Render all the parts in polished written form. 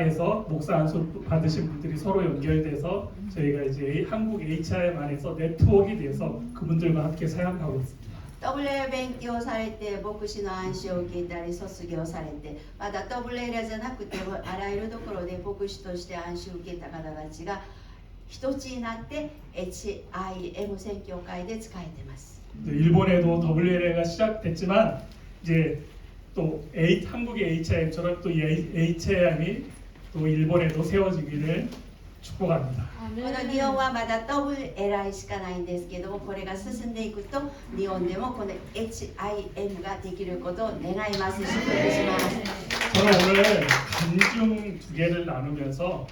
안에서 목사 안수 받으신 분들이 서로 연결돼서 저희가 이제 한국 HIM 안에서 네트워크가 돼서 그분들과 함께 사역하고 있습니다. WA 勉強されて牧師の暗視を受けたり卒業されて、また WA じゃなくてもあらゆるところで牧師として暗視を受けた方たちが一つになって HIM 宣教会で使えています。 일본에도 WLA가 시작됐지만 이제 또 한국의 HIM처럼 또 HIM이 또 일본에도 세워지기를 축복합니다. この日本はまだ WLI しかないんですけども、これが進んでいくと日本でもこの HIM ができることを願います。祝福します。 저는 오늘 간증 두 개를 나누면서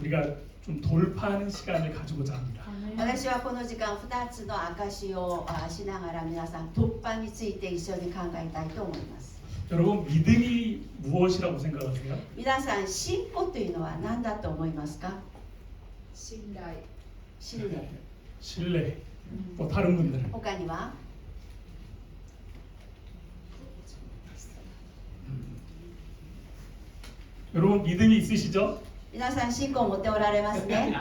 우리가 좀 돌파하는 시간을 가지고자 합니다. 私はこの時間2つの証をしながら皆さん突破について一緒に考えたいと思います。 여러분 믿음이 무엇이라고 생각하세요? 皆さん信仰というのは何だと思いますか？信頼。信頼。 신뢰. 뭐 다른 분들은 他には？ 여러분 믿음이 있으시죠? 皆さん信仰を持っておられますね。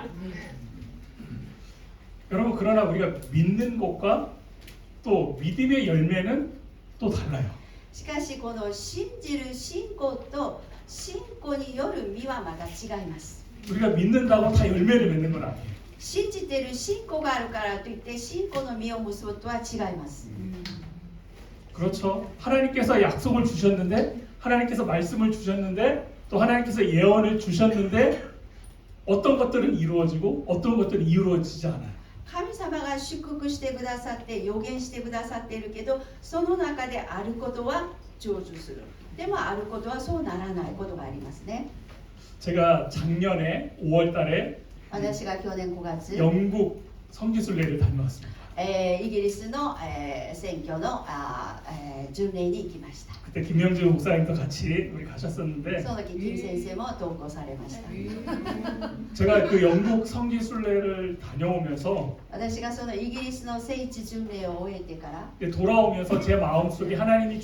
여러분 그러나 우리가 믿는 것과 또 믿음의 열매는 또 달라요. しかしこの信じる信仰と信仰による実はまた違います。 우리가 믿는다고 다 열매를 맺는 건 아니에요. 信じている信仰があるからといって信仰の実を結ぶとは違います。 그렇죠. 하나님께서 약속을 주셨는데 하나님께서 말씀을 주셨는데 또 하나님께서 예언을 주셨는데 어떤 것들은 이루어지고 어떤 것들은 이루어지지 않아요. 神様が祝福してくださって予言してくださっているけど、その中であることは成就する。でもあることはそうならないことがありますね。 제가 작년에 5월 달에 私が去年5月、 영국 성지순례를 다녀왔습니다. イギリスの、選挙の巡礼に行きました。 그때 김영주 목사님도 같이 우리 가셨었는데 その時金先生も同行されました。 제가 그 영국 성지순례를 다녀오면서 私がそのイギリスの聖地巡礼を終えてから 돌아오면서 제 마음속에 하나님이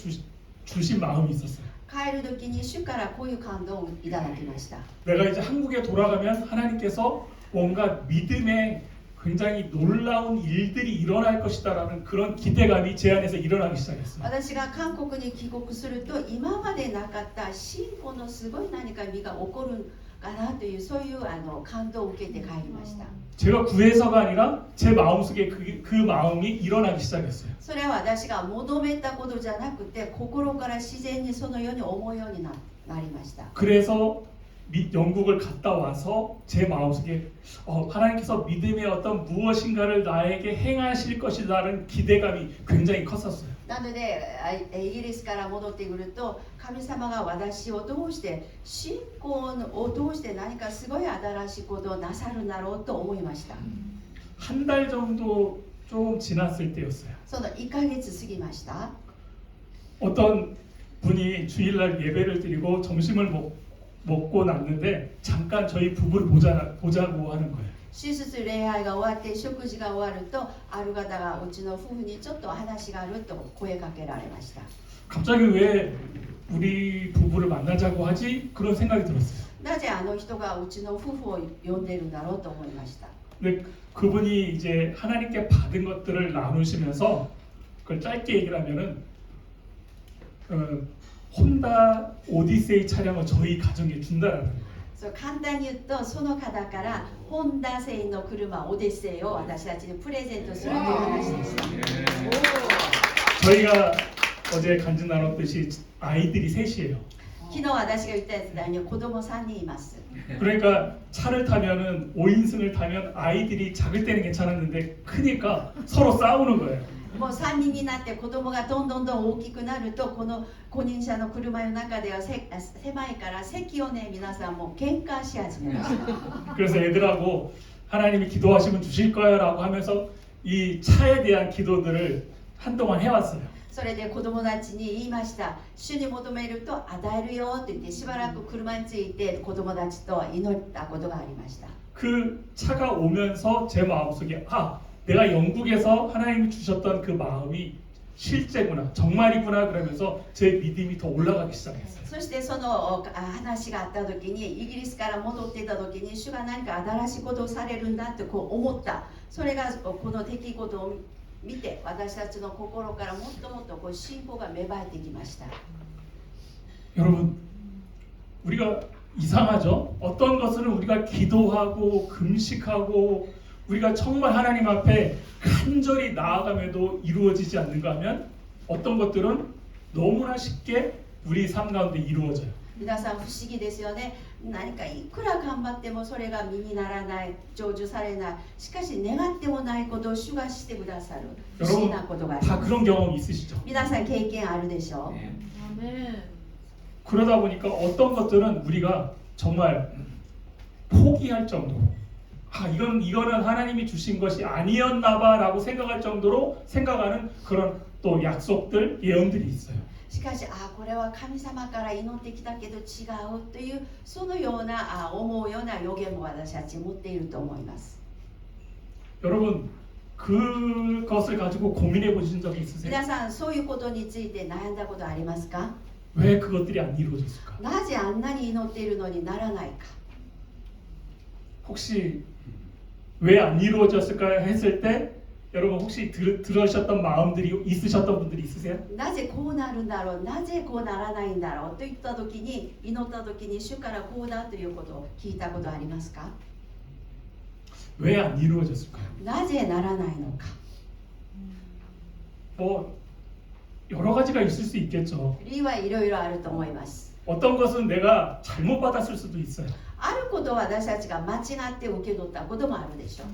주신 마음이 있었어요. 帰る時に主からこういう感動をいただきました。 내가 이제 한국에 돌아가면 하나님께서 뭔가 믿음에 굉장히 놀라운 일들이 일어날 것이다라는 그런 기대감이 제 안에서 일어나기 시작했어요. 私が韓国に帰国すると今までなかった信仰のすごい何か実が起こるかなというそういう感動を受けて帰りました。 제가 구해서가 아니라 제 마음속에 그 마음이 일어나기 시작했어요. それは私が求めたことじゃなくて心から自然にそのように思うようになりました。 그래서 영국을 갔다 와서 제 마음속에 하나님께서 믿음의 어떤 무엇인가를 나에게 행하실 것이라는 기대감이 굉장히 컸었어요. なのでイギリスから戻ってくると神様が私を通して信仰を通して何かすごい新しいことをなさるんだろうと思いました。 한 달 정도 좀 지났을 때였어요. その1ヶ月過ぎました。 어떤 분이 주일날 예배를 드리고 점심을 먹고 났는데 잠깐 저희 부부를 보자고 하는 거예요. 手術礼拝が終わって食事が終わるとある方がうちの夫婦にちょっと話があると声かけられました。 갑자기 왜 우리 부부를 만나자고 하지? 그런 생각이 들었어요. なぜあの人がうちの夫婦を呼んでるんだろうと思いました。 근데 그분이 이제 하나님께 받은 것들을 나누시면서 그걸 짧게 얘기를 하면은 혼다 오디세이 차량을 저희 가정에 준다라는 거예요. そう簡単に言うとその方からホンダ製の車オデッセイを私たちにプレゼントするという話でした。 저희가 어제 간증 나눴듯이 아이들이 셋이에요. 昨日私が言ったやつだように子供3人います。 그러니까 차를 타면은 5인승을 타면 아이들이 작을 때는 괜찮았는데 크니까 서로 싸우는 거예요. もう3人になって子供がどんどん大きくなるとこの5人車の車の中では狭いから席をね皆さんもう喧嘩し始めました。 그래서 애들하고 하나님이 기도하시면 주실 거야라고 하면서 이 차에 대한 기도들을 한동안 해왔어요. それで子供たちに言いました。主に求めると与えるよと言ってしばらく車について子供たちと祈ったことがありました。 그 차가 오면서 제 마음속에 내가 영국에서 하나님이 주셨던 그 마음이 실제구나, 정말이구나 그러면서 제 믿음이 더 올라가기 시작했어요. そしてその話があった時にイギリスから戻っていた時に主が何か新しいことをされるんだってこう思った。それがこの出来事を見て私たちの心からもっともっとこう信仰が芽生えてきました。 여러분, 우리가 이상하죠? 어떤 것은 우리가 기도하고 금식하고 우리가 정말 하나님 앞에 간절히 나아가면도 이루어지지 않는가 하면 어떤 것들은 너무나 쉽게 우리 삶 가운데 이루어져요. 皆さん不思議ですよね。何かいくら頑張ってもそれが身にならない、成就されない。しかし願ってもないことを主がしてくださる不思議なことがあり 다 ます。 그런 경험 있으시죠? 皆さん経験あるでしょう。 아멘. 그러다 보니까 어떤 것들은 우리가 정말 포기할 정도로 이거는 하나님이 주신 것이 아니었나봐라고 생각할 정도로 생각하는 그런 또 약속들, 예언들이 있어요. しかしこれは神様から祈ってきたけど違うというそのような思うような予言も私たち持っていると思います。 여러분, 그것을 가지고 고민해 보신 적이 있으세요? 皆さんそういうことについて悩んだことありますか？ 왜 그것들이 안 이루어졌을까? なぜあんなに祈っているのにならないか？ 혹시 왜 안 이루어졌을까 했을 때 여러분 혹시 들으셨던 마음들이 있으셨던 분들이 있으세요? なぜこうなるんだろう、なぜこうならないんだろうと言った時に祈った時に主からこうだということを聞いたことありますか？ 왜 안 이루어졌을까요? なぜならないのか？ 뭐 여러 가지가 있을 수 있겠죠. 理由はいろいろあると思います。 어떤 것은 내가 잘못 받았을 수도 있어요. あることを私たちが間違って受け取ったこともあるでしょう。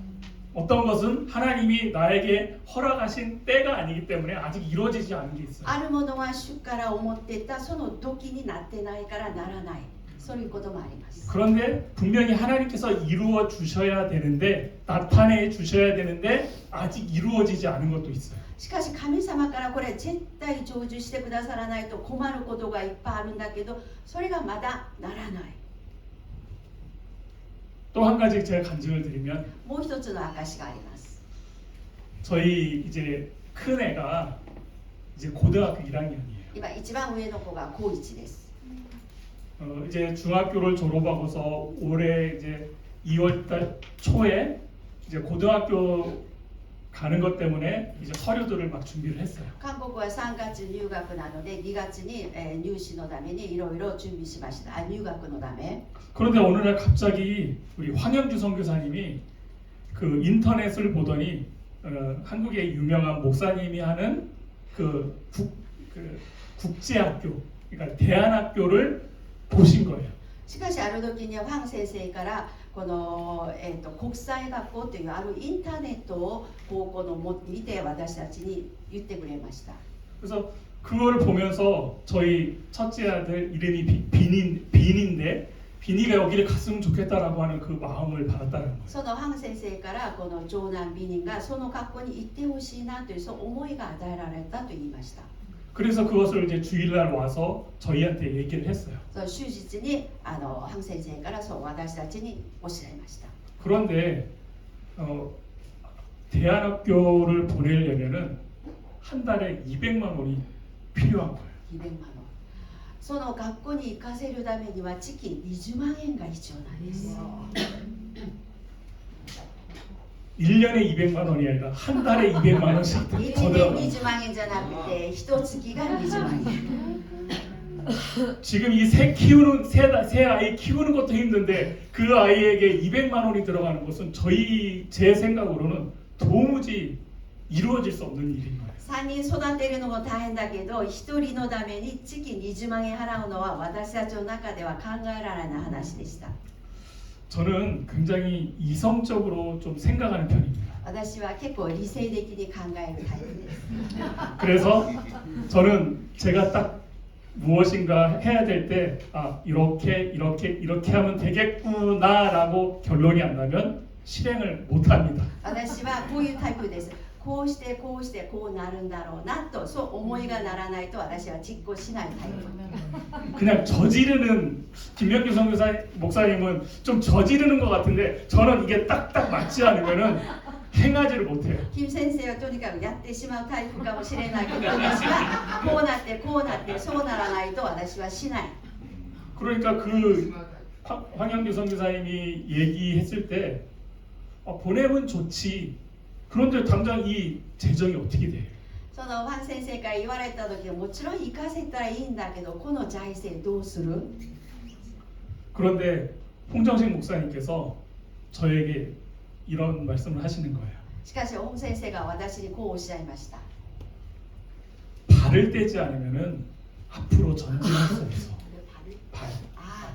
어떤 것은 하나님이 나에게 허락하신 때가 아니기 때문에 아직 이루어지지 않은 게 있어요. あるものは主から思っていたその時になってないからならない、そういうこともあります。 그런데 분명히 하나님께서 이루어 주셔야 되는데 나타내 주셔야 되는데 아직 이루어지지 않은 것도 있어요. しかし神様からこれ絶対成就してくださらないと困ることがいっぱいあるんだけどそれがまだならない。 또 한 가지 제가 간증을 드리면 もう一つの証があります。 저희 이제 큰 애가 이제 고등학교 1학년이에요. 今一番上の子が高1です。 이제 중학교를 졸업하고서 올해 이제 2월달 초에 이제 고등학교 가는 것 때문에 이제 서류들을 막 준비를 했어요. 韓国は3月入学なので2月に入試のためにいろいろ準備しました。入学のため。 그런데 어느 날 갑자기 우리 황현주 선교사님이 그 인터넷을 보더니 한국의 유명한 목사님이 하는 그 국제학교, 그러니까 대안학교를 보신 거예요. しかしある時にファン先生からこの、国際学校というあるインターネットを高校の見て私たちに言ってくれました。 그래서 그거를 보면서 저희 첫째 아들 이름이 빈인데 빈이가 여기를 갔으면 좋겠다라고 하는 그 마음을 받았다는 거예요. そのファン先生からこの長男ビニンがその学校に行ってほしいなというそう思いが与えられたと言いました。 그래서 그것을 이제 주일날 와서 저희한테 얘기를 했어요. そう終日にファン先生からそう私たちにおっしゃいました。 그런데 대안학교를 보내려면은 한 달에 200만 원이 필요한 거예요. 200万のその学校に行かせるためには月20万円が必要なんです。 1년에 200만 원이 아니라 한 달에 200만 원씩 1年 더 で 들어가요. 20万円じゃなくて一月が20万円。 지금 이 새 아이 키우는 것도 힘든데 그 아이에게 200만 원이 들어가는 것은 제 생각으로는 도무지 이루어질 수 없는 일인 거예요. 3人育てるのも大変だけど1人のために月20万円払うのは私たちの中では考えられない話でした。 저는 굉장히 이성적으로 좀 생각하는 편입니다. 私は結構理性的に考えるタイプです。 그래서 저는 제가 딱 무엇인가 해야 될 때 이렇게 하면 되겠구나라고 결론이 안 나면 실행을 못 합니다. 私はこういうタイプです。こうしてこうしてこうなるんだろうなとそう思いがならないと私は実行しないタイプ。 그냥 저지르는 김명규 선교사 목사님은 좀 저지르는 것 같은데 저는 이게 딱딱 맞지 않으면은 행하지를 못해요. 金先生はとにかくやってしまうタイプかもしれないけど、私はこうなってこうなってそうならないと私はしない。 그러니까 그 황영규 선교사님이 얘기했을 때 보내면 좋지. 그런데 당장 이 재정이 어떻게 돼? そのファン先生から言われた時はもちろん行かせたらいいんだけど、この財政どうする？ 그런데 홍정식 목사님께서 저에게 이런 말씀을 하시는 거예요. しかしオン先生が私にこうおっしゃいました。 발을 떼지 않으면은 앞으로 전진할 수 없어. 발. あ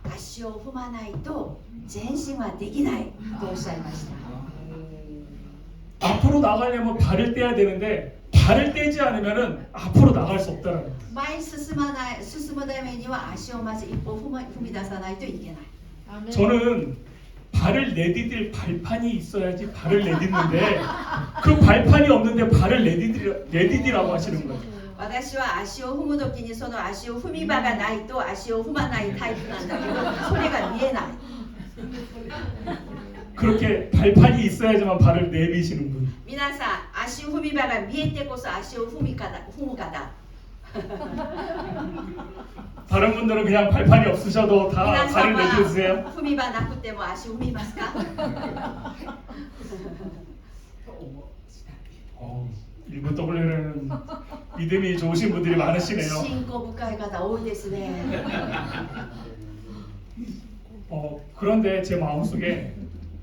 あ、足を踏まないと前進はできないとおっしゃいました。 앞으로 나가려면 발을 떼야 되는데 발을 떼지 않으면은 앞으로 나갈 수 없다라는 거예요. 前に進むためには足をまず一歩踏み出さないといけない。 아멘. 저는 발을 내디딜 발판이 있어야지 발을 내딛는데 그 발판이 없는데 발을 내디디라고 하시는 거예요. 私は足を踏む時にその足を踏み場がないと足を踏まないタイプなんだけど、それが見えない。 그렇게 발판이 있어야지만 발을 내미시는 분. 皆さん、足を踏み場が見えてこそ足を踏む方。 다른 분들은 그냥 발판이 없으셔도 다 皆さん 발을 は 내딛으세요. 踏み場なくても足を踏みますか？ 일본 WR은 믿음이 좋으신 분들이 많으시네요. 信仰深い方多いですね。 그런데 제 마음속에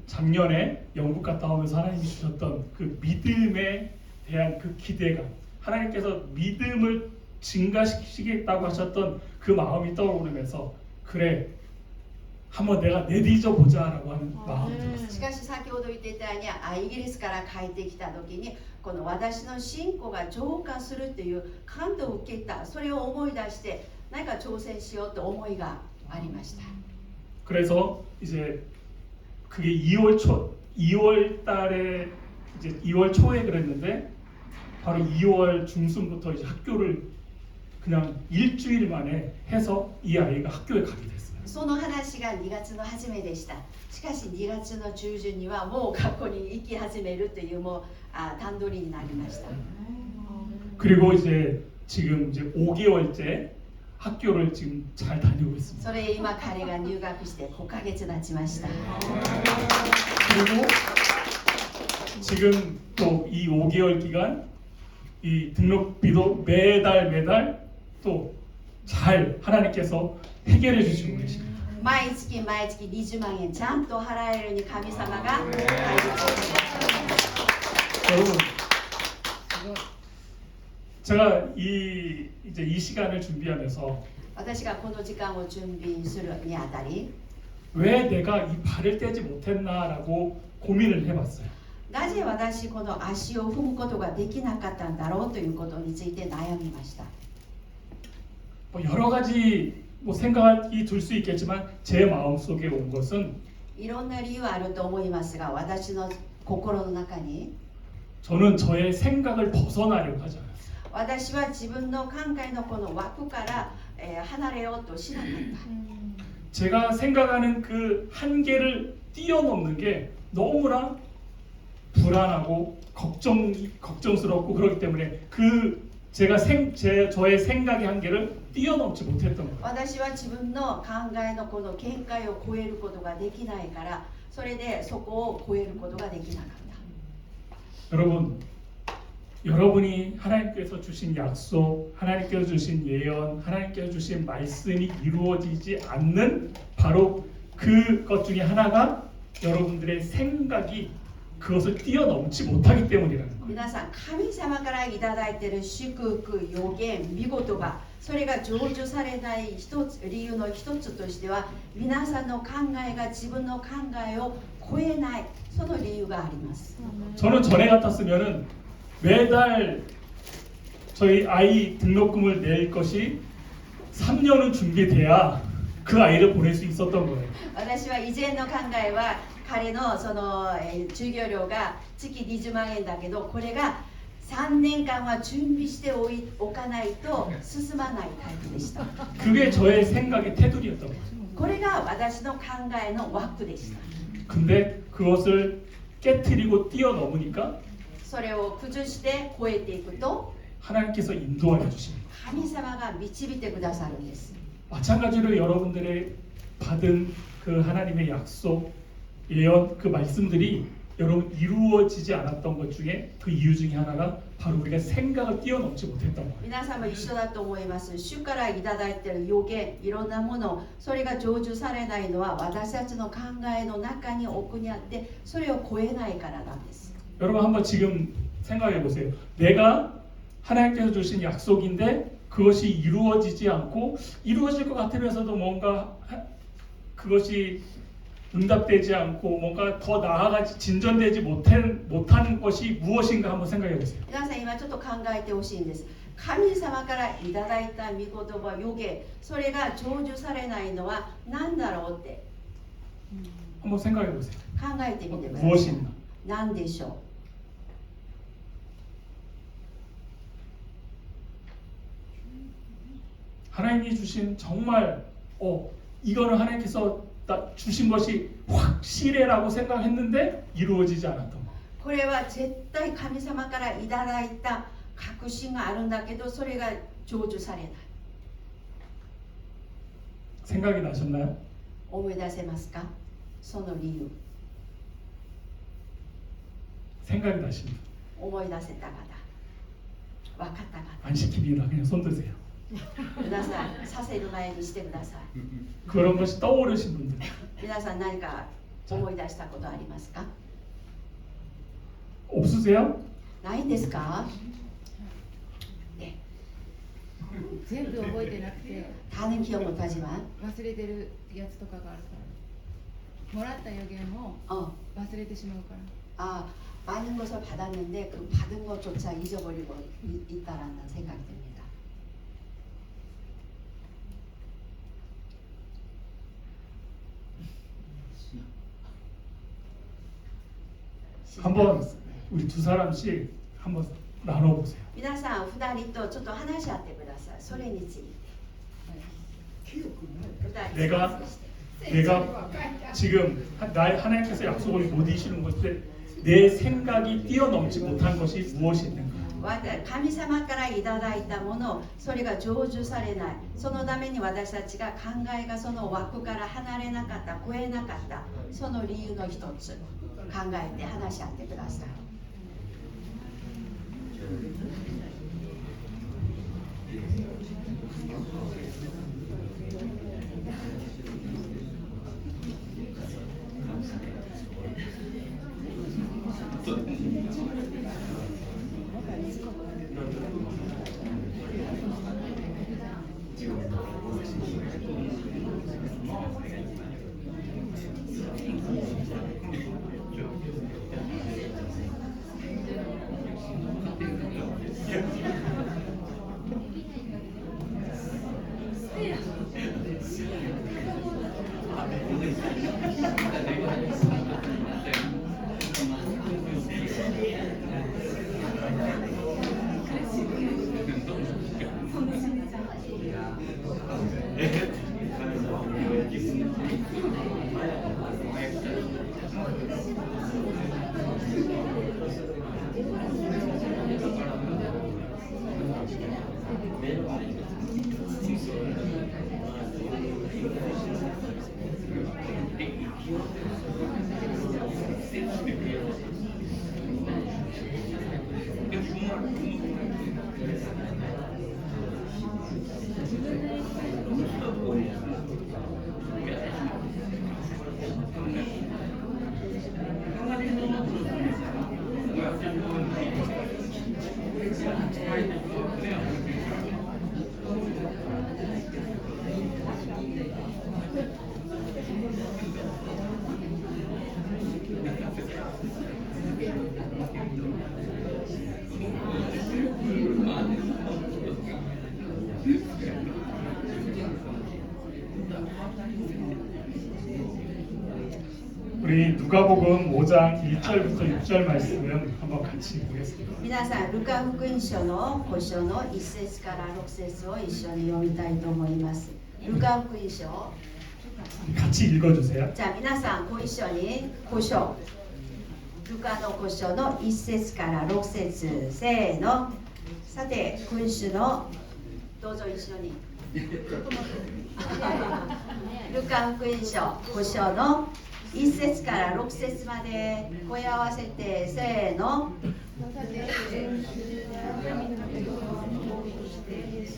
작년에 영국 갔다 오면서 하나님이 주셨던 그 믿음에 대한 그 기대감, 하나님께서 믿음을 증가시키겠다고 하셨던 그 마음이 떠오르면서 그래 한번 내가 내디져 보자라고 하는 마음이 들었어요. しかし先ほど言っていたようにイギリスから帰ってきた時にこの私の信仰が浄化するという感動を受けた。それを思い出して何か挑戦しようと思いがありました。 그래서 이제 그게 2월 달에 이제 2월 초에 그랬는데 바로 2월 중순부터 이제 학교를 그냥 일주일 만에 해서 이 아이가 학교에 가게 됐어요. その話が2月の初めでした。しかし2月の中旬にはもう学校に行き始めるというもう段取りになりました。 그리고 이제 지금 이제 5개월째 학교를 지금 잘 다니고 있습니다. それ今彼が入学して5ヶ月経ちました。 그리고 지금 또 이 5개월 기간 이 등록비도 매달 또 잘 하나님께서 해결해 주시고 계십니다. 毎月20万円ちゃんと払えるように神様が対応してください。 여러분, 제가 이제 이 시간을 준비하면서 私がこの時間を準備するにあたり、 왜 내가 이 발을 떼지 못했나라고 고민을 해봤어요. なぜ私この足を踏むことができなかったんだろうということについて悩みました。 뭐 여러 가지 뭐 생각이 들 수 있겠지만 제 마음속에 온 것은 いろんな理由はあると思いますが、私の心の中に 저는 저의 생각을 벗어나려고 하지 않았어요. 私は自分の考えのこの枠から、離れようとしなかった。 제가 생각하는 그 한계를 뛰어넘는 게 너무나 불안하고 걱정스럽고 그렇기 때문에 그 저의 생각의 한계를 뛰어넘지 못했던 거예요. 私は自分の考えのこの限界を超えることができないから、それでそこを超えることができなかった。 여러분이 하나님께서 주신 약속, 하나님께서 주신 예언, 하나님께서 주신 말씀이 이루어지지 않는 바로 그것 중에 하나가 여러분들의 생각이 그것을 뛰어넘지 못하기 때문이라는 거예요. 皆さん、神様からいただいている祝福、予言、見事がそれが成就されない理由の一つとしては、皆さんの考えが自分の考えを超えない、その理由があります。 저는 전에 같았으면은 매달 저희 아이 등록금을 낼 것이 3년은 준비돼야 그 아이를 보낼 수 있었던 거예요. 私は以前の考えは彼のその授業料が月20万円だけど、これが3年間は準備しておかないと進まないタイプでした。 그게 저의 생각의 테두리였던 거예요. これが私の考えの枠でした。 근데 그것을 깨트리고 뛰어넘으니까 それを崩して超えていくと 하나님께서 인도하여 주십니다. 神様が導いてくださるんです。 마찬가지로 여러분들의 받은 그 하나님의 약속, 예언, 그 말씀들이 여러분 이루어지지 않았던 것 중에 그 이유 중에 하나가 바로 우리가 생각을 뛰어넘지 못했던 거예요. 皆さんも一緒だと思います。主からいただいている予言、いろんなもの、それが成就されないのは私たちの考えの中に奥にあって、それを超えないからなんです。 여러분 한번 지금 생각해 보세요. 내가 하나님께서 주신 약속인데 그것이 이루어지지 않고 이루어질 것 같으면서도 뭔가 그것이 응답되지 않고 뭔가 더 나아가지 진전되지 못한 것이 무엇인가 한번 생각해 보세요. 皆さん今ちょっと考えてほしいんです。神様からいただいた御言葉、予言、それが成就されないのは何だろうって 한번 생각해 보세요. 考えてみてください。 무엇이 있나? 何でしょ 하나님이 주신 정말 이거는 하나님께서 주신 것이 확실해라고 생각했는데 이루어지지 않았던 거. う。これは絶対神様からいただいた確信があるんだけど、それが成就されない。 생각이 나셨나요? 思い出せますか？その理由。 생각이 나십니다. 思い出せた方、分かった方、 안 시킵니다. 그냥 손 드세요. 皆さんさせる前にしてください。 그런 것이 떠오르신 분들 皆さん何か思い出したことありますか？ 없으세요? ないんですか？ね、全部覚えてなくて 다는 기억 못하지만 忘れてるやつとかがあるからもらった予言を 어, 忘れてしまうから 아, 많은 것을 받았는데 그 받은 것조차 잊어버리고 있다라는 생각이 듭니다. 한번 우리 두 사람씩 한번 나눠보세요. 皆さん2人とちょっと話し合ってください。それについて。 내가 지금 하나님께서 약속을 못 이루시는 것에 내 생각이 뛰어넘지 못한 것이 무엇이 있는가? 神様からいただいたもの、それが成就されない。そのために私たちが考えがその枠から離れなかった、超えなかった。その理由の一つ、考えて話し合ってください。 우리 누가복음 5장 1절부터 6절 말씀을 한번 같이 보겠습니다. 皆さん、ルカ福音書の5章の1節から6節を一緒に読みたいと思います。ルカ福音書。 같이 읽어주세요. じゃあ皆さんご一緒に5章ルカの5章の1節から6節せーの。さて君主のどうぞ一緒にルカ福音書5章の1節から6節まで声合わせてせーの。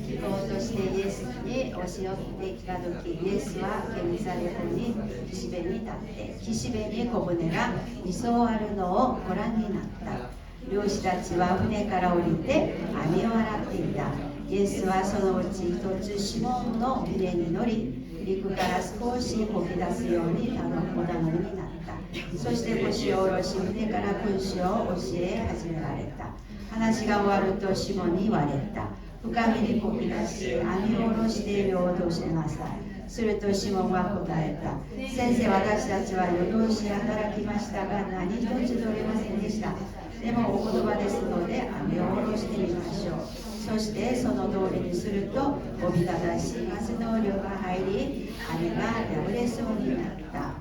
希望としてイエスに押し寄ってきた時、イエスはゲネサレ湖に岸辺に立って岸辺に小舟が2艘あるのをご覧になった。漁師たちは船から降りて網を洗っていた。イエスはそのうち一つシモンの船に乗り、陸から少しこぎ出すようにお頼みになった。そして腰を下ろし、船から君主を教え始められた。話が終わるとシモンに言われた。深みにこぎ出し、網を下ろして漁を通しなさい。するとシモンは答えた。先生、私たちは夜通し働きましたが何一つ取れませんでした。でもお言葉ですので網を下ろしてみましょう。そしてその通りにするとおびただしい活動量が入り、網が破れそうになった。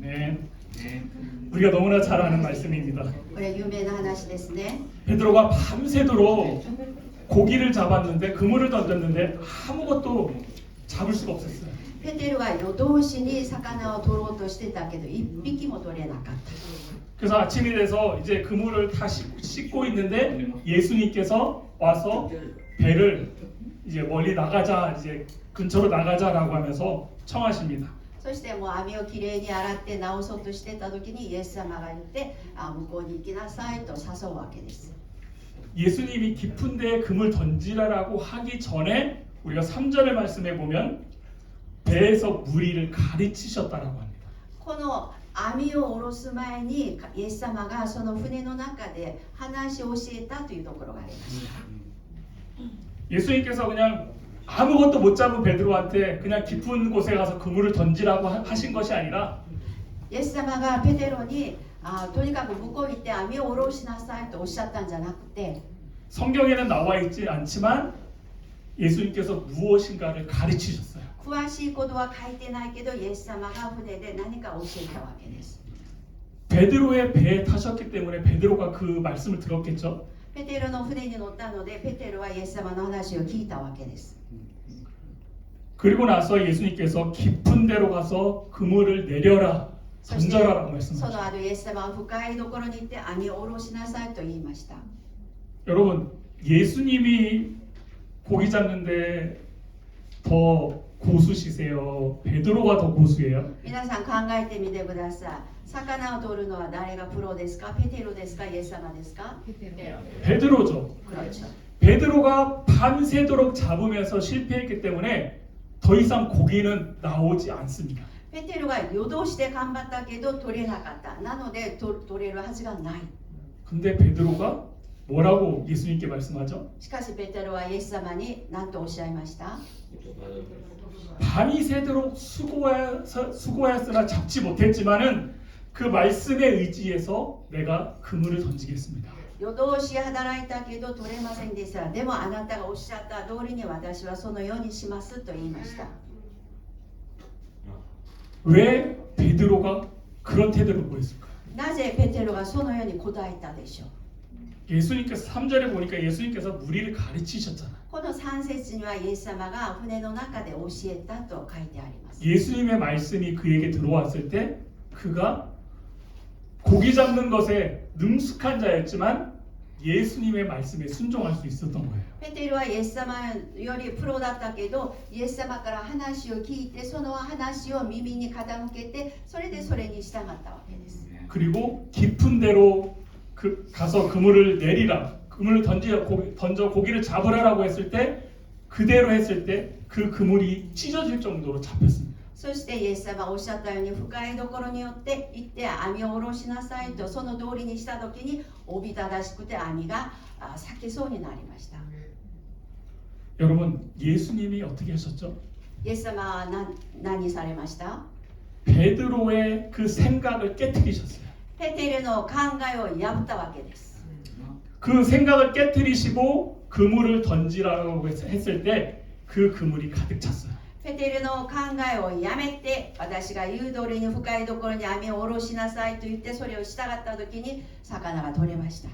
네. 우리가 너무나 잘 아는 말씀입니다. これ有名な話ですね。 베드로가 밤새도록 고기를 잡았는데 그물을 던졌는데 아무것도 잡을 수가 없었어요. ペテルは夜通しに魚を取ろうとしてたけど一匹も取れなかった。 그래서 아침이 돼서 이제 그물을 다 씻고 있는데 예수님께서 와서 배를 이제 멀리 나가자, 이제 근처로 나가자라고 하면서 청하십니다. そしてもう網をきれいに洗って直そうとしてた時にイエス様が言って向こうに行きなさいと誘うわけです。 예수님이 깊은 데에 금을 던지라라고 하기 전에 우리가 3절의 말씀에 보면 배에서 무리를 가르치셨다라고 합니다. この網を下ろす前にイエス様がその船の中で話を教えたというところがありました。 예수님께서 그냥 아무것도 못 잡은 베드로한테 그냥 깊은 곳에 가서 그물을 던지라고 하신 것이 아니라 イエス様がペテロにとにかく向こう行って網を下ろしなさいとおっしゃったんじゃなくて 성경에는 나와 있지 않지만 예수님께서 무엇인가를 가르치셨어요. 詳しいことは書いてないけどイエス様が船で何か教えたわけです。 베드로의 배에 타셨기 때문에 베드로가 그 말씀을 들었겠죠. ペテロの船に乗ったのでペテロはイエス様の話を聞いたわけです。 그리고 나서 예수님께서 깊은 데로 가서 그물을 내려라, そして 던져라라고 そ 말씀하셨어요. の後イエス様は深いところに行って網を下ろしなさいと言いました。 여러분, 예수님이 고기 잡는데 더 고수시세요? 베드로가 더 고수예요? 皆さん考えてみてください。魚を取るのは誰がプロですか？ペテロですか？イエス様ですか？ 베드로죠. 그렇죠. 베드로가 밤새도록 잡으면서 실패했기 때문에 더 이상 고기는 나오지 않습니다. ペテロが夜通しで頑張ったけど取れなかった。なので取れるはずがない。 근데 베드로가 뭐라고 예수님께 말씀하죠? しかしペテロはイエス様に何とおっしゃいました？ 밤이 새도록 수고하였으나 잡지 못했지만은 그 말씀에 의지해서 내가 그물을 던지겠습니다. 夜通し働いたけど取れませんでした。でもあなたがおっしゃった通りに私はそのようにしますと言いました。 왜 베드로가 그런 태도를 보였을까? なぜペテロがそのように答えたでしょう？ 예수님께서 3절에 보니까 예수님께서 무리를 가르치셨잖아요. この3節にはイエス様が船の中で教えたと書いてあります。 예수님의 말씀이 그에게 들어왔을 때 그가 고기 잡는 것에 능숙한 자였지만 예수님의 말씀에 순종할 수 있었던 거예요. ペテロはイエス様よりプロだったけど、イエス様から話を聞いて、その話を耳に傾けて、それでそれに従ったわけです。 그리고 깊은 데로 가서 그물을 내리라, 그물을 던져 고기를 잡으라라고 했을 때 그대로 했을 때 그 그물이 찢어질 정도로 잡혔습니다. そしてイエス様がおっしゃったように深いところによって行って網を下ろしなさいとその通りにした時におびただしくて網が裂けそうになりました。 여러분, 예수님이 어떻게 하셨죠? イエス様は何されました？ 베드로의 그 생각을 깨뜨리셨어요. ペテルの考えを破ったわけです。 그 생각을 깨뜨리시고 그물을 던지라고 했을 때 그 그물이 가득 찼어요. ペテルの考えをやめて、私が言う通りに深いところに網を下ろしなさいと言ってそれを従った時に魚が取れました。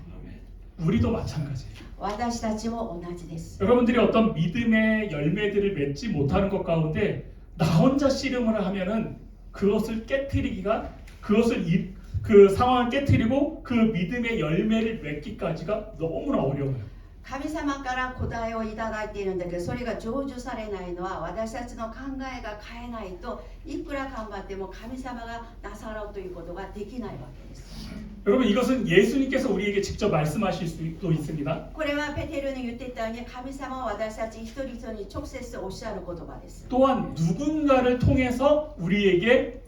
우리도 마찬가지예요. 私たちも同じです。 여러분들이 어떤 믿음의 열매들을 맺지 못하는 것 가운데 나 혼자 씨름을 하면은 그것을 깨트리기가 그 상황을 깨트리고 그 믿음의 열매를 맺기까지가 너무나 어려워요. 神様から答えをいただいているんだけど、それが成就されないのは私たちの考えが変えないと、いくら頑張っても神様がなさろうということができないわけです。 여러분 이것은 예수님께서 우리에게 직접 말씀하실 수도 있습니다. これはペテルに言っていたように、神様は私たち一人一人に直接おっしゃる言葉です。 또한 누군가를 통해서 우리에게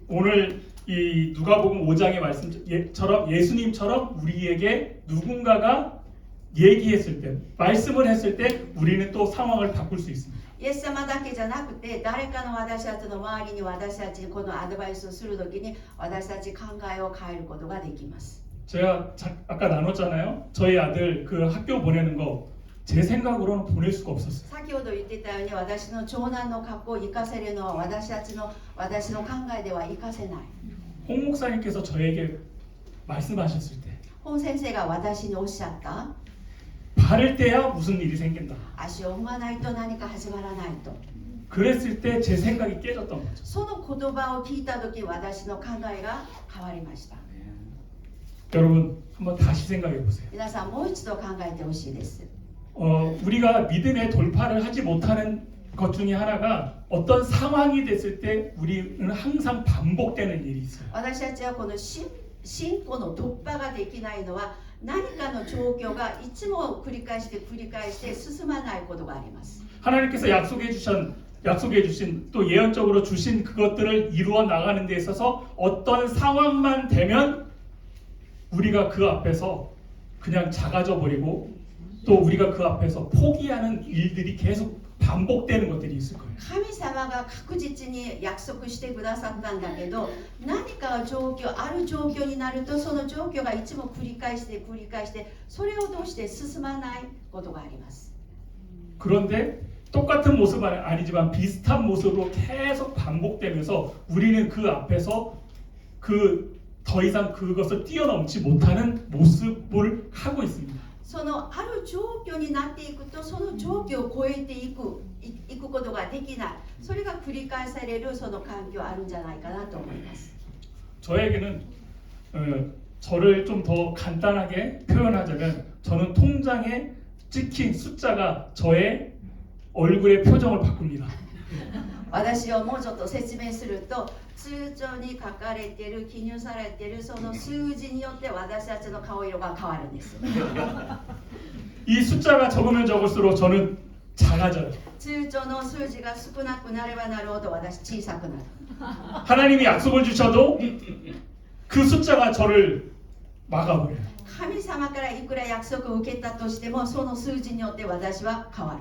오늘 이 누가복음 5장의 말씀처럼 예수님처럼 우리에게 누군가가 얘기했을 때, 말씀을 했을 때 우리는 또 상황을 바꿀 수 있습니다. イエス様だけじゃなくて、誰かの私たちの周りに私たちにこのアドバイスをするときに私たち考えを変えることができます。 제가 아까 나눴잖아요. 저희 아들 그 학교 보내는 거 제 생각으로는 보낼 수가 없었어요. 先ほど言ってたように、私の長男の学校を行かせるのは私の考えでは行かせない。 홍 목사님께서 저에게 말씀하셨을 때 本先生が私におっしゃった、 바를 때야 무슨 일이 생긴다. 足を踏まないと何か始まらないと。 그랬을 때 제 생각이 깨졌던 거죠. その言葉を聞いた時、私の考えが変わりました。 여러분 한번 다시 생각해 보세요. 皆さんもう一度考えてほしいです。 우리가 믿음의 돌파를 하지 못하는 것 중에 하나가 어떤 상황이 됐을 때 우리는 항상 반복되는 일이 있어요. 私たちはこの信仰の突破ができないのは、何かの状況がいつも繰り返して進まないことがあります。 하나님께서 약속해 주신 또 예언적으로 주신 그것들을 이루어 나가는 데 있어서 어떤 상황만 되면 우리가 그 앞에서 그냥 작아져 버리고 또 우리가 그 앞에서 포기하는 일들이 계속 반복되는 것들이 있을 거예요. 神様が確実に約束してくださったんだけど、何かある状況になると、その状況がいつも繰り返して、それを通して進まないことがあります。 그런데 똑같은 모습은 아니지만 비슷한 모습으로 계속 반복되면서 우리는 그 앞에서 더 이상 그것을 뛰어넘지 못하는 모습을 하고 있습니다. そのある状況になっていくと、その状況を超えていくことができない、それが繰り返されるその環境あるんじゃないかなと思います。 저에게는 저를 좀 더 간단하게 표현하자면 저는 통장에 찍힌 숫자가 저의 얼굴의 표정을 바꿉니다. 私をもうちょっと説明すると、通帳に書かれている、記入されているその数字によって私たちの顔色が変わるんです。 이 숫자가 적으면 적을수록 저는 작아져요. 通帳の数字が少なくなればなるほど私小さくなる。 하나님이 약속을 주셔도 그 숫자가 저를 막아버려요. 神様からいくら約束を受けたとしても、その数字によって私は変わる。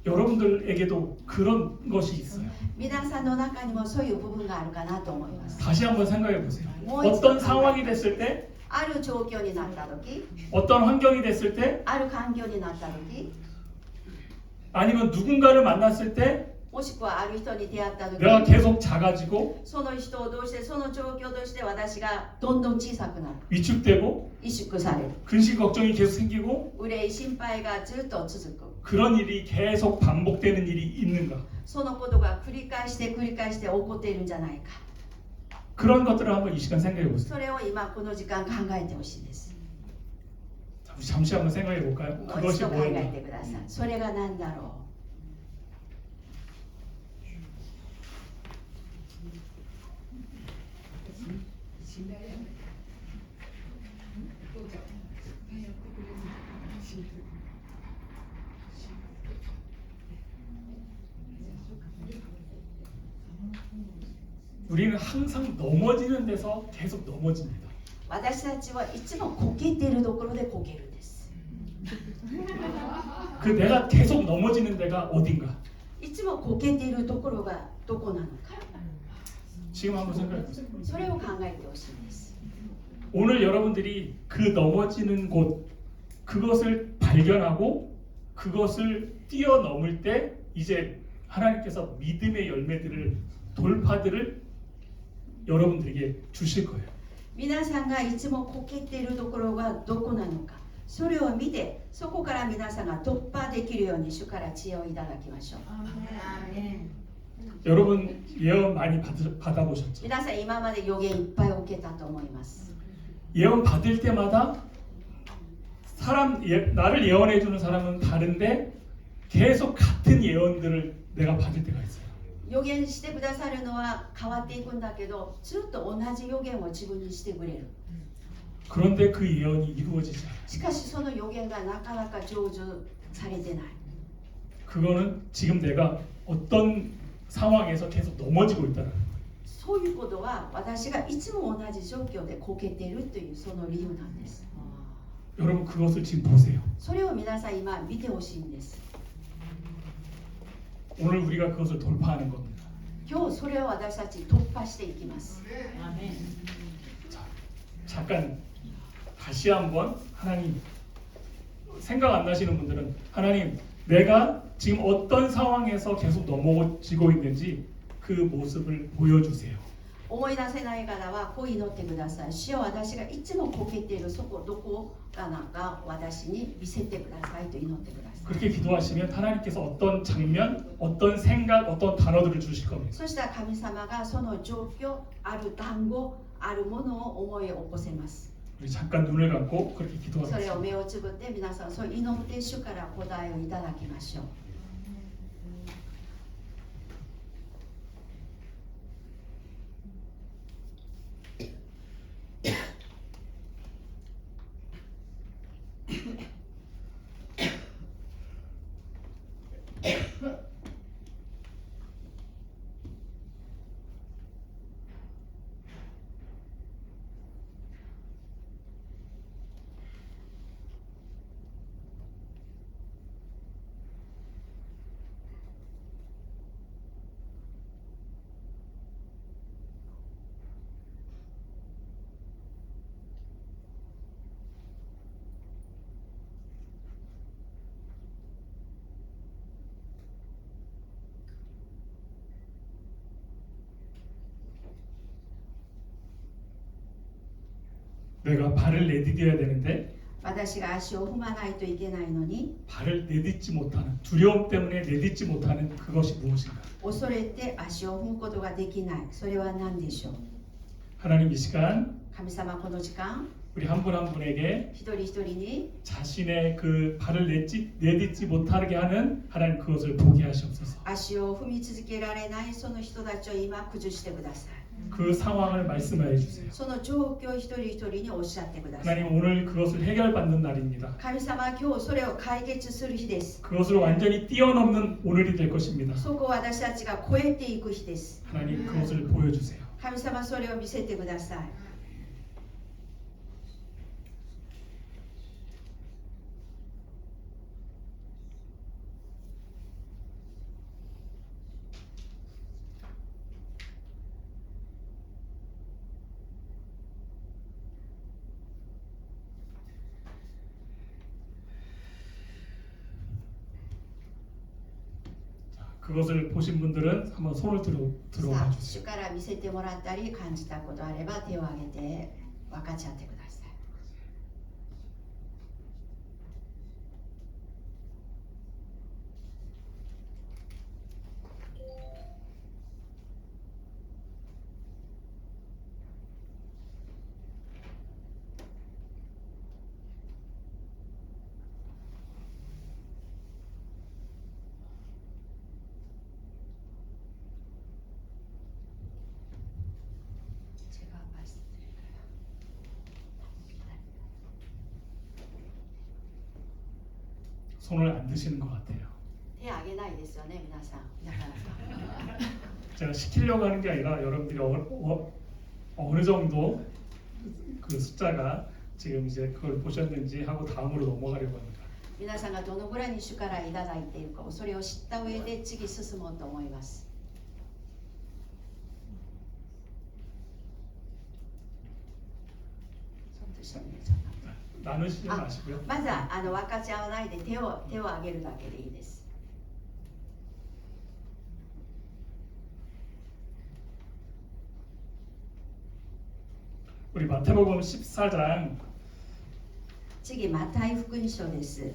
여러분들에게도 그런 것이 있어요. 皆さんの中にもそういう部分があるかなと思います。 다시 한번 생각해 보세요. 어떤 상황이 됐을 때, ある状況になった時、 어떤 환경이 됐을 때, ある環境になった時、 아니면 누군가를 만났을 때 もしくはある人に出会った時、 내가 계속 작아지고 その人を通して、その状況として私がどんどん小さくなる、 위축되고 萎縮される、 근심 걱정이 계속 생기고 憂い心配がずっと続く、 그런 일이 계속 반복되는 일이 있는가? そのことが繰り返して起こっているんじゃないか。 그런 것들을 한번 이 시간 생각해 보세요. それを今この時間考えてほしいです。 우리 잠시 한번 생각해 볼까요? もう一 그것이 度考え 뭐인가? てください。それが何だろう。 우리는 항상 넘어지는 데서 계속 넘어집니다. 私たちはいつもこけているところでこけるんです。 그 내가 계속 넘어지는 데가 어딘가? いつもこけているところがどこなのか、 지금 한번 생각해 보세요. それを考えてほしいです。 오늘 여러분들이 그 넘어지는 곳, 그것을 발견하고 그것을 뛰어넘을 때 이제 하나님께서 믿음의 열매들을 돌파들을 여러분들에게 주실 거예요. 皆さんがいつもこけているところがどこなのか、それを見てそこから皆さんが突破できるように主から知恵をいただきましょう。 여러분 예언 많이 받아보셨죠? 皆さん今まで予言いっぱい受けたと思います。 예언 받을 때마다 나를 예언해 주는 사람은 다른데 계속 같은 예언들을 내가 받을 때가 있어요. 予言してくださるのは変わっていくんだけど、ずっと同じ予言を自分にしてくれる。 그런데 그 예언이 이루어지지 않아요. しかしその予言がなかなか成就されてない。 그거는 지금 내가 어떤 상황에서 계속 넘어지고 있다는 거예요. そういうことは私がいつも同じ状況でこけているというその理由なんです。 여러분 그것을 지금 보세요. それを皆さん今見てほしいんです。 오늘 우리가 그것을 돌파하는 겁니다. 今日それを私たち突破していきます。 자, 잠깐 다시 한번 하나님 생각 안 나시는 분들은 하나님 내가 지금 어떤 상황에서 계속 넘어지고 있는지 그 모습을 보여주세요. 思い出せない方はこう祈ってください。主よ、私がいつもこけているそこどこかなんか私に見せてくださいと祈ってください。 그렇게 기도하시면 하나님께서 어떤 장면, 어떤 생각, 어떤 단어들을 주실 겁니다. そしたら神様がその状況、ある単語、あるものを思い起こせます。 우리 잠깐 눈을 감고 그렇게 それを 기도하겠습니다. 目をつぶって皆さんそう祈って主から答えをいただきましょう。 내가 발을 내디뎌야 되는데 私が足を踏まないといけないのに 발을 내딛지 못하는 두려움 때문에 내딛지 못하는 그것이 무엇인가? 恐れて足を踏むことができない。それは何でしょう。 하나님 이 시간 神様この時間 우리 한 분 한 분에게 一人一人に 자신의 그 발을 내딛지 못하게 하는 하나님 그것을 보게 하시옵소서. 足を踏み続けられないその人たちを今崩してください。 그 상황을 말씀하여 주세요. その状況を一人一人におっしゃってください。 하나님 오늘 그것을 해결받는 날입니다. 神様は今日それを解決する日です。 그것을 완전히 뛰어넘는 오늘이 될 것입니다. そこを私たちが超えていく日です。 하나님 그것을 보여주세요. 神様それを見せてください。 그것을 보신 분들은 한번 손을 들어봐 さあ、 주세요. 主から見せてもらったり感じたことあれば手を挙げて分かち合ってください。 제가 말씀드릴까요? 손을 안 드시는 것 같아요. 手挙げないですよね、皆さん。なかなか。 제가 시키려고 하는 게 아니라 여러분들이 어느 정도 그 숫자가 지금 이제 그걸 보셨는지 하고 다음으로 넘어가려고 합니다. 皆さんがどのぐらいに主からいただいているかをそれを知った上で次進もうと思います。 나누시지 마시고요. まずは分かち合わないで手を挙げるだけでいいです。 우리 마태복음 14장 次マタイ福音書です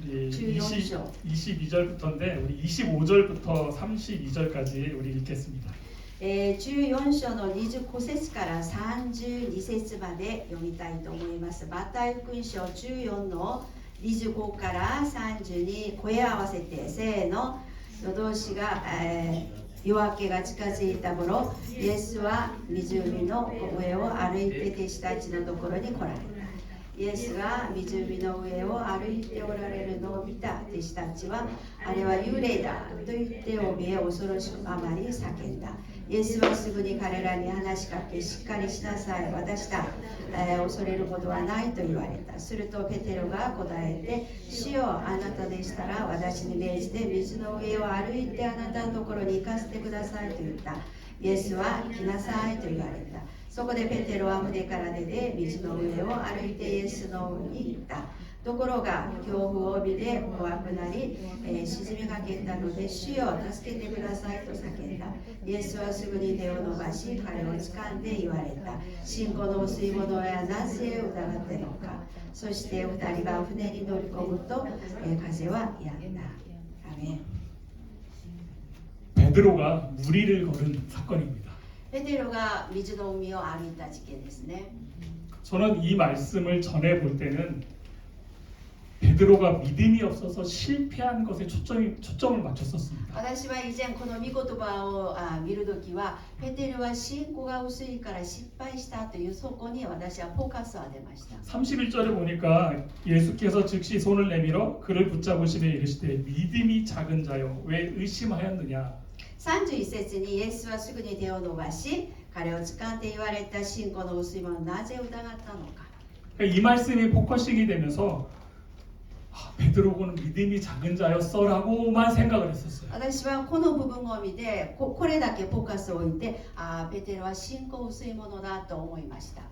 우리 14절. 22절부터인데 우리 25절부터 32절까지 우리 읽겠습니다. 14章の25節から32節まで読みたいと思います。マタイ福音書14の25から30に声合わせてせーの。夜通しが、夜明けが近づいた頃、イエスは湖の上を歩いて弟子たちのところに来られた。イエスが湖の上を歩いておられるのを見た弟子たちは、あれは幽霊だと言って怯え恐ろしくあまり叫んだ。イエスはすぐに彼らに話しかけ、しっかりしなさい、私だ、恐れることはないと言われた。するとペテロが答えて、主よ、あなたでしたら私に命じて水の上を歩いてあなたのところに行かせてくださいと言った。イエスは行きなさいと言われた。そこでペテロは船から出て水の上を歩いてイエスの上に行った。ところが強風を帯びて怖くなり、沈みかけたので主よ助けてくださいと叫んだ。イエスはすぐに手を伸ばし彼を掴んで言われた。信仰の薄い者やなぜ疑っているのか。そして二人は船に乗り込むと、風は止んだ。アメン。 베드로가 무리를 걸은 사건입니다. ペテロが水の海を歩いた事件ですね。 저는 이 말씀을 전해 볼 때는 베드로가 믿음이 없어서 실패한 것에 초점을 맞췄었습니다. 私は以前この御言葉を見るときは、ペテロは信仰が薄いから失敗したというそこに私はフォーカスを当てました。 31절에 보니까 예수께서 즉시 손을 내밀어 그를 붙잡으시며 이르시되 믿음이 작은 자여 왜 의심하였느냐. 31節にイエスはすぐに手を伸ばし、彼を掴んで言われた信仰の薄い者なぜ疑ったのか。 이 말씀이 포커싱이 되면서 베드로는 믿음이 작은 자였어라고만 생각을 했었어요. 私はこの部分を見て、これだけフォーカスを置いて、ペテロは信仰薄いものだと思いました。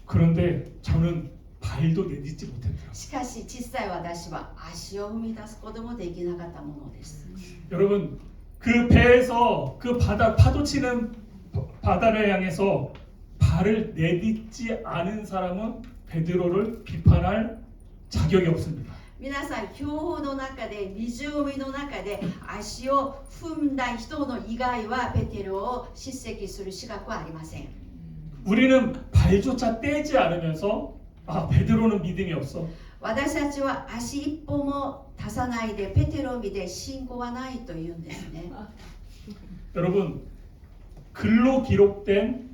그런데 저는 발도 내딛지 못했더라고요. しかし小さい私は足を踏み出すこともできなかったものです。 여러분 그 배에서 그 파도 치는 바다를 향해서 발을 내딛지 않은 사람은 베드로를 비판할 자격이 없습니다. 皆さん、強風の中で湖の中で足を踏んだ人の以外はペテロを叱責する資格はありません。 우리는 발조차 떼지 않으면서 베드로는 믿음이 없어. 私たちは足一歩も出さないでペテロを見て信仰はないと言うんですね。 여러분 글로 기록된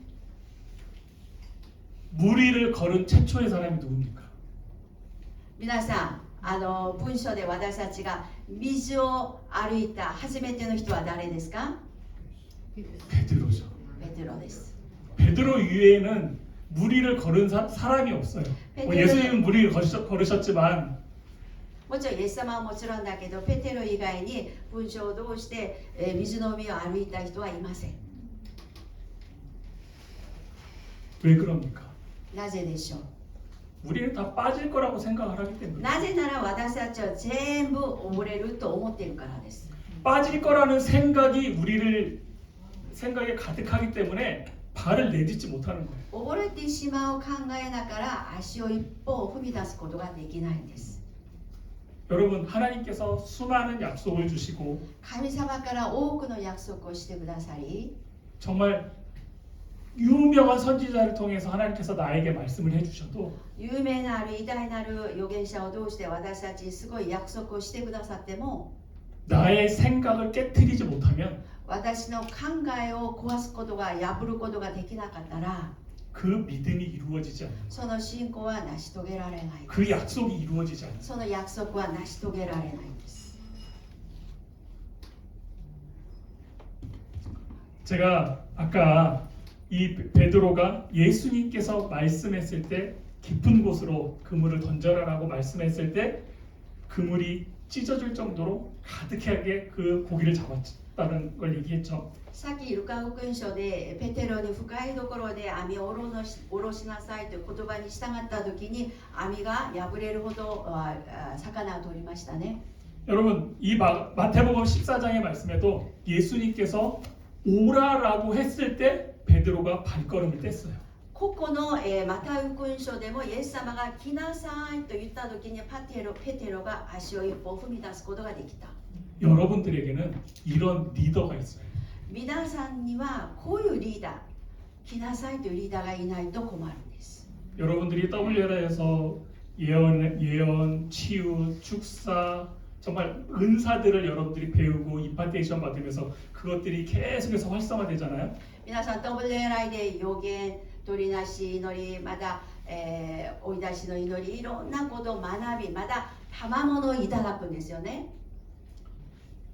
무리를 걸은 최초의 사람이 누굽니까? 皆さん、文章で私たちが水を歩いた初めての人は誰ですか？ 베드로죠. ペテロです。 베드로 이외에는 무리를 걸은 사람이 없어요. 뭐 예수님은 무리를 걸으셨지만 もちろんイエス様はもちろんだけど、ペテロ以外に文章を通して、水の海を歩いた人はいません。 왜 그럽니까? なぜでしょう？ 우리는 다 빠질 거라고 생각을 하기 때문에. なぜなら私たちは全部溺れると思っているからです。 빠질 거라는 생각이 생각에 가득하기 때문에 발을 내딛지 못하는 거예요. 溺れてしまう考えながら足を一歩踏み出すことができないんです。 여러분 하나님께서 수많은 약속을 주시고 神様から多くの約束をしてくださり、 정말 유명한 선지자를 통해서 하나님께서 나에게 말씀을 해주셔도 有名なる偉大なる預言者を通して私たちにすごい約束をしてくださっても、 나의 생각을 깨트리지 못하면 私の考えを壊すことが破ることができなかったら、 그 믿음이 이루어지지 않는 その信仰は成し遂げられない。 그 약속이 이루어지지 않는 その約束は成し遂げられないんです。 제가 아까 이 베드로가 예수님께서 말씀했을 때 깊은 곳으로 그물을 던져라라고 말씀했을 때 그물이 찢어질 정도로 가득하게 그 고기를 잡았다는 걸 얘기했죠. さっきルカ福音書でペテロに深いところで網を下ろしなさいという言葉に従った時に網が破れるほど魚を取りましたね。 여러분 이 마태복음 14장의 말씀에도 예수님께서 오라라고 했을 때 베드로가 발걸음을 뗐어요. ここの、マタイ福音書でもイエス様が来なさいと言った時にペテロが足を一歩踏み出すことができた。 여러분들에게는 이런 리더가 있어요. 皆さんにはこういうリーダー、来なさいというリーダーがいないと困るんです。 여러분들이 WLA에서 예언, 치유, 축사 정말 은사들을 여러분들이 배우고 임파테이션 받으면서 그것들이 계속해서 활성화되잖아요. 皆さんとぶ礼来で予言、取りなし祈り、また、追い出しの祈り、いろんなことを学び、また賜物をいただくんですよね。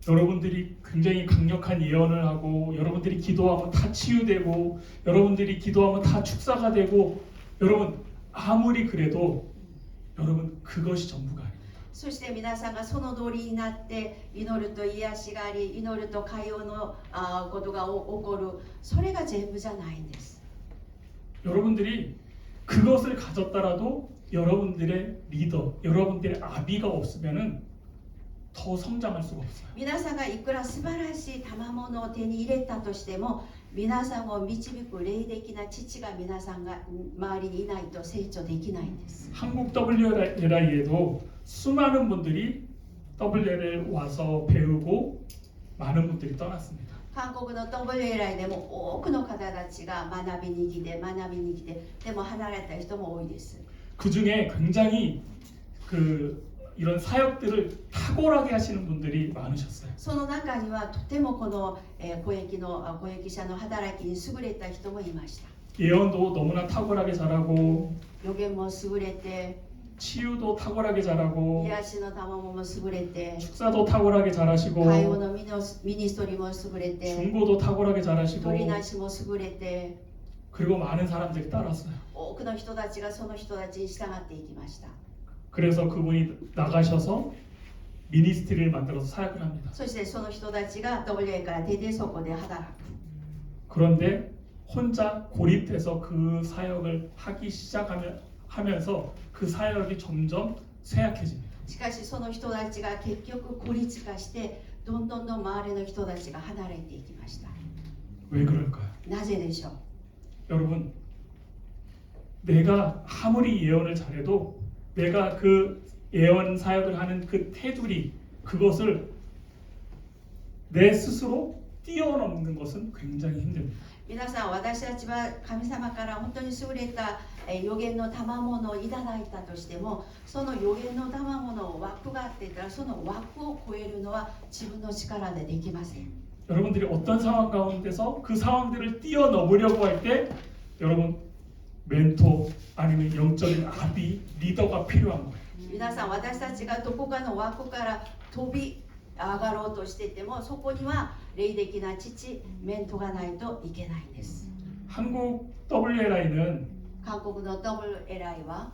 여러분들이 굉장히 강력한 예언을 하고 여러분들이 기도하면 다 치유되고 여러분들이 기도하면 다 축사가 되고 여러분 아무리 그래도 여러분 그것이 전부가 아닙니다. そして皆さんがその通りになって祈ると癒しがあり、祈ると会話のことが起こる、それが全部じゃないんです。 여러분들이 그것을 가졌더라도 여러분들의 리더, 여러분들의 아비가 없으면은 더 성장할 수가 없어요. 皆さんがいくら素晴らしい賜物を手に入れたとしても、皆さんを導く霊的な父が皆さんが周りにいないと成長できないんです。 한국 WLI에도 수많은 분들이 WL에 와서 배우고 많은 분들이 떠났습니다. 韓国のトンボレイライでも多くの方たちが学びに来てでも離れた人も多いです。 그 중에 굉장히 이런 사역들을 탁월하게 하시는 분들이 많으셨어요. その中にはとてもこの公益者の働きに優れた人もいました。 예언도 너무나 탁월하게 잘하고 予言も優れて、 치유도 탁월하게 잘하고 癒しの賜物も優れて、 축사도 탁월하게 잘하시고 会話のミニストリーも優れて、 중고도 탁월하게 잘하시고 取りなしも優れて、 그리고 많은 사람들이 따랐어요. 多くの人たちがその人たちに従っていきました。 그래서 그분이 나가셔서 미니스트리를 만들어서 사역을 합니다. そしてその人たちが WA から出てそこで働く。 그런데 혼자 고립돼서 그 사역을 하기 시작하면서 그 사역이 점점 쇠약해집니다. しかしその人たちが結局孤立化してどんどん周りの人たちが離れていきました。 왜 그럴까요? なぜでしょう。 여러분, 내가 아무리 예언을 잘해도 내가 그 예언 사역을 하는 그 테두리 그것을 내 스스로 뛰어넘는 것은 굉장히 힘듭니다. 皆さん、私たちは神様から本当に優れた予言の賜物をいただいたとしても、その予言の賜物を枠があっていたら、その枠を超えるのは自分の力でできません。 여러분들이 어떤 상황 가운데서 그 상황들을 뛰어넘으려고 할 때 여러분 멘토 아니면 영적인 아비 리더가 필요한 거예요. 皆さん、私たちがどこかの枠から飛び上がろうとしていても、そこには霊的な父、メントがないといけないんです。 한국 WLI는 韓国の WLI は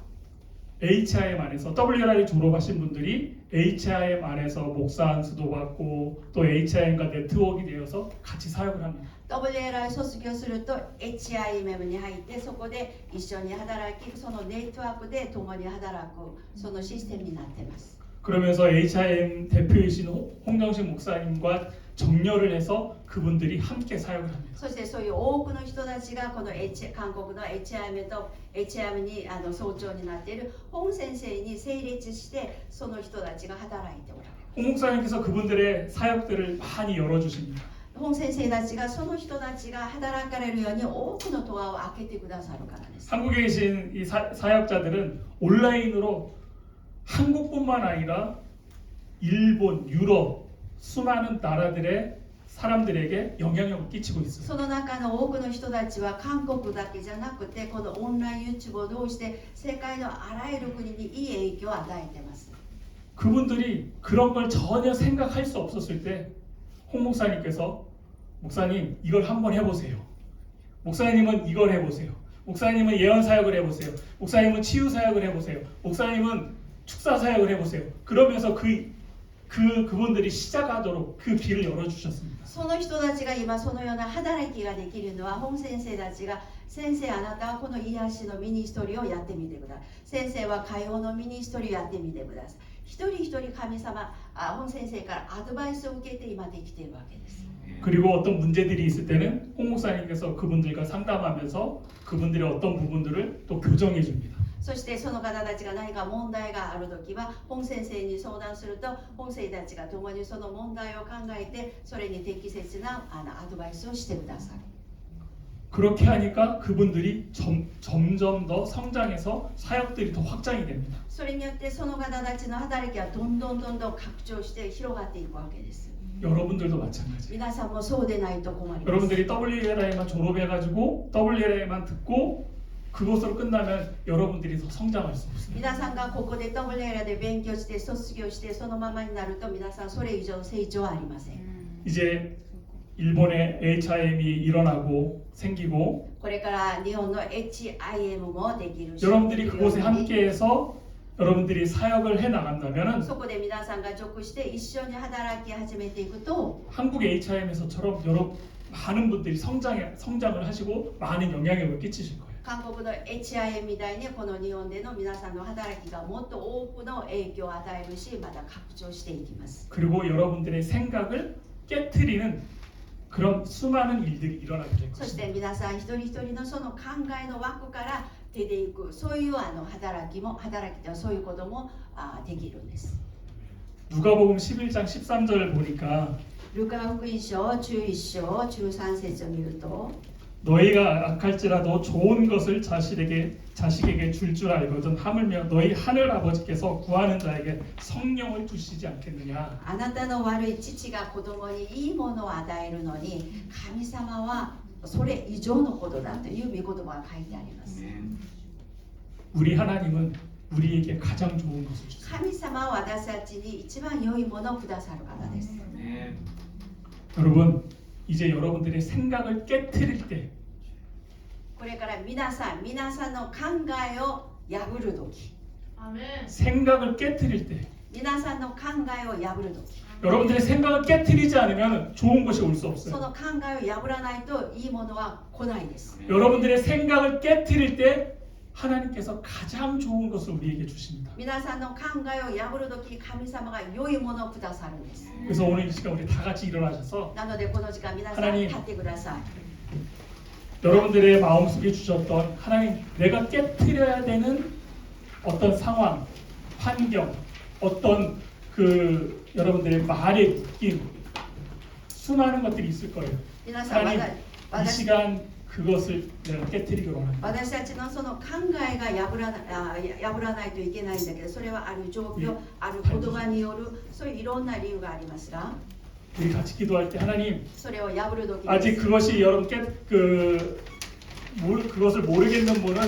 HIM 안에서 WLI 졸업하신 분들이 HIM 안에서 목사 안수도 받고 또 HIM과 네트워크가 되어서 같이 사역을 합니다. WLI 卒業すると HIM に入ってそこで一緒に働き、そのネットワークで共に働く、そのシステムになっています。 그러면서 HIM 대표이신 홍정식 목사님과 정렬을 해서 그분들이 함께 사역을 합니다. そしてそういう多くの人たちがこの、韓国の HIM と HIM に総長になっている本先生に整列してその人たちが働いておられる。 홍 목사님께서 그분들의 사역들을 많이 열어주십니다. 本先生たちがその人たちが働かれるように多くのドアを開けてくださるからです。 한국에 계신 이 사역자들은 온라인으로 한국뿐만 아니라 일본, 유럽 수많은 나라들의 사람들에게 영향력을 끼치고 있어요. その中の多くの人たちは韓国だけじゃなくてこのオンライン YouTube を通して世界のあらゆる国にいい影響を与えています。 그분들이 그런 걸 전혀 생각할 수 없었을 때 홍 목사님께서 목사님 이걸 한번 해보세요. 목사님은 이걸 해보세요. 목사님은 예언 사역을 해보세요. 목사님은 치유 사역을 해보세요. 목사님은 축사 사역을 해보세요. 그러면서 그분들이 시작하도록 그 길을 열어주셨습니다. その人たちが今そのような働きができるのは本先生たちが先生あなたはこの癒しのミニストリーをやってみてください。先生は会話のミニストリーをやってみてください。一人一人神様本先生からアドバイスを受けて今できているわけです。 그리고 어떤 문제들이 있을 때는 홍 목사님께서 그분들과 상담하면서 그분들의 어떤 부분들을 또 교정해 줍니다. そしてその方たちが何か問題があるときは本先生に相談すると本先生たちが共にその問題を考えてそれに適切なアドバイスをしてくださる。 그렇게 하니까 그분들이 점점 더 성장해서 사역들이 더 확장이 됩니다. それによってその方たちの働きはどんどん拡張して広がっていくわけです。 여러분들도 마찬가지예요. 皆さんもそうでないと困ります。 여러분들이 WLI만 졸업해가지고 WLI만 듣고 그것으로 끝나면 여러분들이 더 성장할 수 없습니다. 皆さんがここでトムレーラで勉強して卒業してそのままになると皆さんそれ以上成長はありません。 이제 일본에 HIM이 일어나고 생기고 これから日本の HIM もできるし 여러분들이 그곳에 함께해서 여러분들이 사역을 해 나간다면은 そこで皆さんが属して一緒に働き始めていくと 한국의 HIM에서처럼 여러 많은 분들이 성장을 하시고 많은 영향력을 끼치실 거예요. 韓国の HIM みたいにこの日本での皆さんの働きがもっと多くの影響を与えるしまた拡張していきます。 그리고 여러분들의 생각을 깨트리는 그런 수많은 일들이 일어나게 될 そし 것입니다. て皆さん一人一人のその考えの枠から出ていくそういう働きではそういうこともできるんです。 누가복음 11장 13절을 보니까 ルカ福音書11章13節を見ると 너희가 악할지라도 좋은 것을 자식에게 줄 줄 알거든 하물며 너희 하늘 아버지께서 구하는 자에게 성령을 주시지 않겠느냐. あなたの悪い父が子供にいいものを与えるのに神様はそれ以上のことだという御言葉が書いてあります。 우리 하나님은 우리에게 가장 좋은 것을 주세요. 神様は私たちに一番良いものをくださる方です。 여러분 이제 여러분들의 생각을 깨트릴 때 これから皆さんの考えを破る時 생각을 깨트릴 때 皆さんの考えを破る時 여러분들의 생각을 깨트리지 않으면 좋은 것이 올 수 そ 없어요. の考えを破らないといいものは来ないです。 여러분들의 생각을 깨트릴 때 하나님께서 가장 좋은 것을 우리에게 주십니다. 皆さんの考えを破る時神様が良いものをくださるんです。 그래서 오늘 이 시간 우리 다 같이 일어나셔서 なのでこの時間皆さん 하나님 立ってください。 여러분들의 마음속에 주셨던 하나님 내가 깨트려야 되는 어떤 상황, 환경, 어떤 그 여러분들의 말에 묶인 수많은 것들이 있을 거예요. 皆さん 하나님 이 시간 그것을 내가 깨트리기로 합니다. 私たちのその考えが破らないといけないんだけどそれはある状況、ある言葉によるそういういろんな理由がありますが 우리 같이 기도할 때 하나님 それを破る時 아직 です。 그것이 여러분 그것을 모르겠는 분은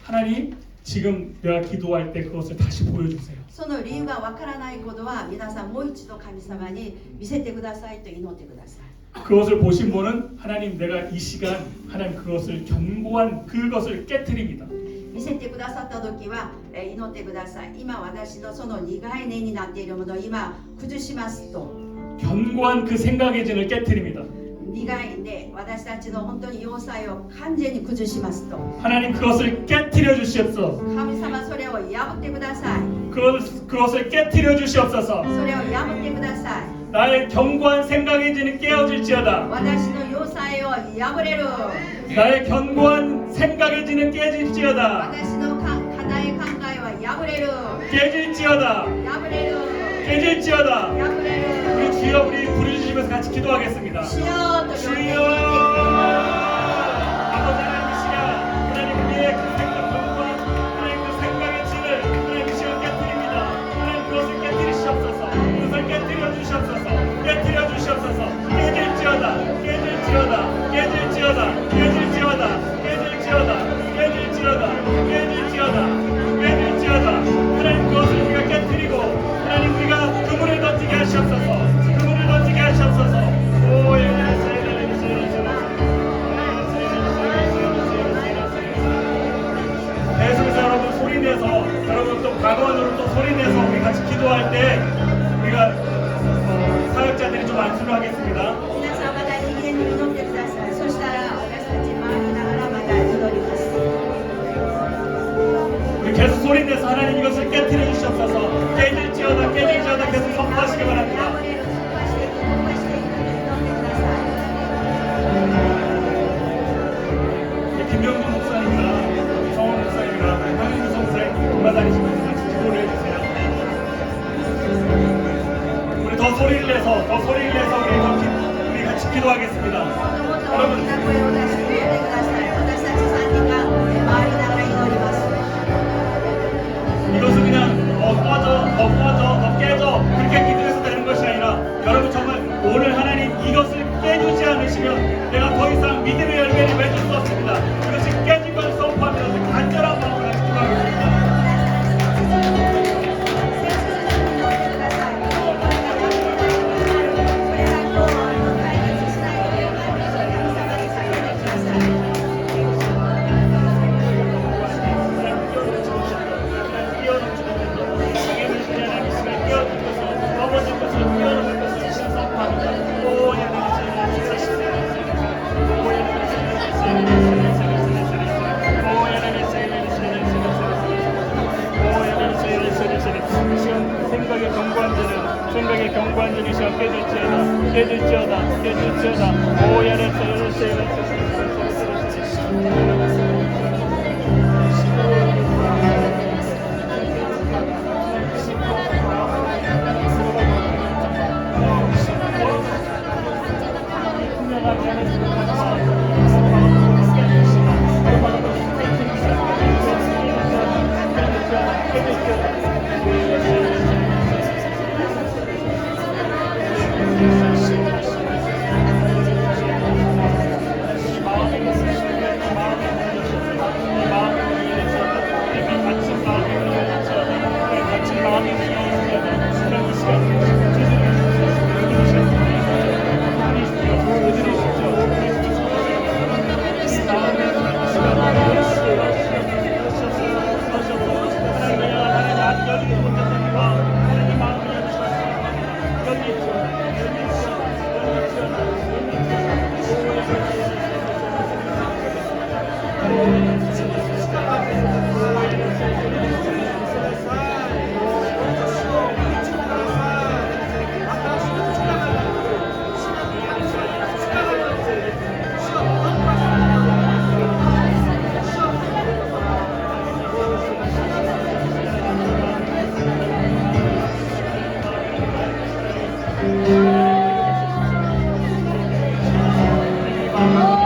하나님 지금 내가 기도할 때 그것을 다시 보여주세요. その理由がわからないことは皆さんもう一度神様に見せてくださいと祈ってください。 그것을 보신 분은 하나님 내가 이 시간 하나님 그것을 견고한 그것을 깨트립니다. 見せてくださった時は祈ってください。今私のその苦い根になっているものを今崩しますと 견고한 그 생각의 진을 깨트립니다. 苦い根私たちの本当に要塞を完全に崩しますと 하나님 그것을 깨트려 주시옵소서. 神様それを破ってください。 그것을 깨트려 주시옵소서. それを破ってください。 나의 견고한 생각의 진은 깨어질지어다. 私の要塞を破れる。 나의 견고한 생각의 진은 깨질지어다. 私の固い考えは破れる。 깨질지어다. 破れる。 깨질지어다. 破れる。 우리 주여 우리 부르짖으면서 같이 기도하겠습니다. 主よと呼んで 주여 아버지 하나님 이 시간 하나님 우리의 그 견고한 하나님 그 생각의 진을 하나님 이 시간 깨뜨립니다. 하나님 그것을 깨뜨리시옵소서. 그것을 깨뜨려 주시옵소서. 깨뜨려 주시옵소서. 깨질지어다. 깨질지어다. 깨질지어다. 깨질지어다. 깨질지어다. 깨질지어다. 깨질지어다. 깨질지어다. 하나님 그것을 우리가 깨뜨리고 하나님 우리가 그물을 던지게 하시옵소서. 그물을 던지게 하시옵소서. 오 예. 여러분 声を出して言ってください。私たち3人が回りながら祈ります。 이것은 그냥 꺼져 깨져 그렇게 기도해서 되는 것이 아니라 여러분 정말 오늘 하나님 이것을 깨주지 않으시면 내가 더 이상 믿음의 열매를 맺을 수 없습니다. 그것이 깨진 걸 선포합니다. 간절한 마음으로 기도하겠습니다. 생각의 경관들이 시간 깨질지어다 오야레서 Oh